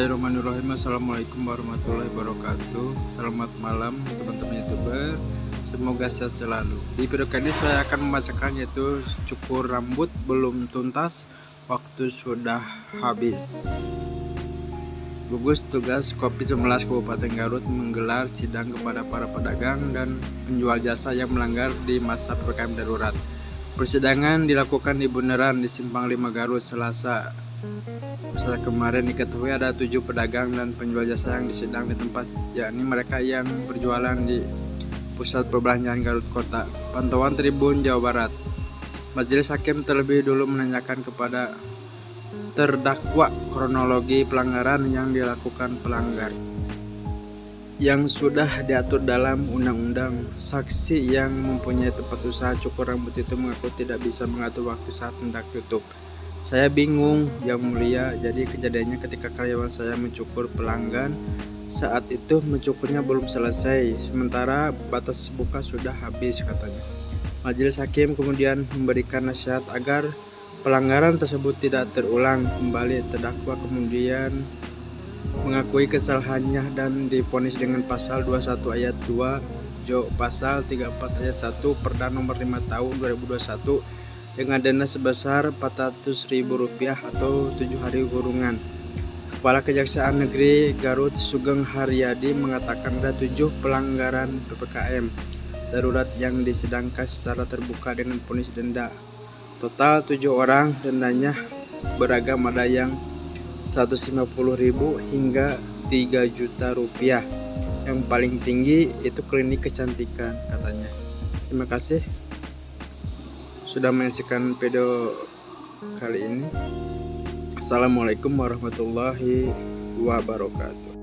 Bismillahirrahmanirrahim. Assalamualaikum warahmatullahi wabarakatuh. Selamat malam teman-teman YouTuber. Semoga sehat selalu. Di video kali ini saya akan membacakan yaitu cukur rambut belum tuntas, waktu sudah habis. Gugus Tugas Covid-19 Kabupaten Garut menggelar sidang kepada para pedagang dan penjual jasa yang melanggar di masa PPKM darurat. Persidangan dilakukan di Bundaran di Simpang 5 Garut Selasa kemarin. Diketahui ada 7 pedagang dan penjual jasa yang disidang di tempat, yakni mereka yang berjualan di pusat perbelanjaan Garut Kota. Pantauan Tribun Jawa Barat. Majelis Hakim terlebih dulu menanyakan kepada terdakwa kronologi pelanggaran yang dilakukan pelanggar yang sudah diatur dalam undang-undang. Saksi yang mempunyai tempat usaha cukur rambut itu mengaku tidak bisa mengatur waktu saat hendak tutup. Saya bingung, Yang Mulia. Jadi kejadiannya ketika karyawan saya mencukur pelanggan, saat itu mencukurnya belum selesai, sementara batas buka sudah habis, katanya. Majelis Hakim kemudian memberikan nasihat agar pelanggaran tersebut tidak terulang kembali. Terdakwa kemudian mengakui kesalahannya dan divonis dengan pasal 21 ayat 2 Jo pasal 34 ayat 1 Perda nomor 5 tahun 2021 dengan denda sebesar Rp400.000 atau 7 hari kurungan. Kepala Kejaksaan Negeri Garut Sugeng Haryadi mengatakan ada 7 pelanggaran PPKM darurat yang disidangkan secara terbuka dengan vonis denda. Total 7 orang, dendanya beragam, ada yang Rp150.000 hingga Rp3 juta. Yang paling tinggi itu klinik kecantikan, katanya. Terima kasih sudah menyaksikan video kali ini. Assalamualaikum warahmatullahi wabarakatuh.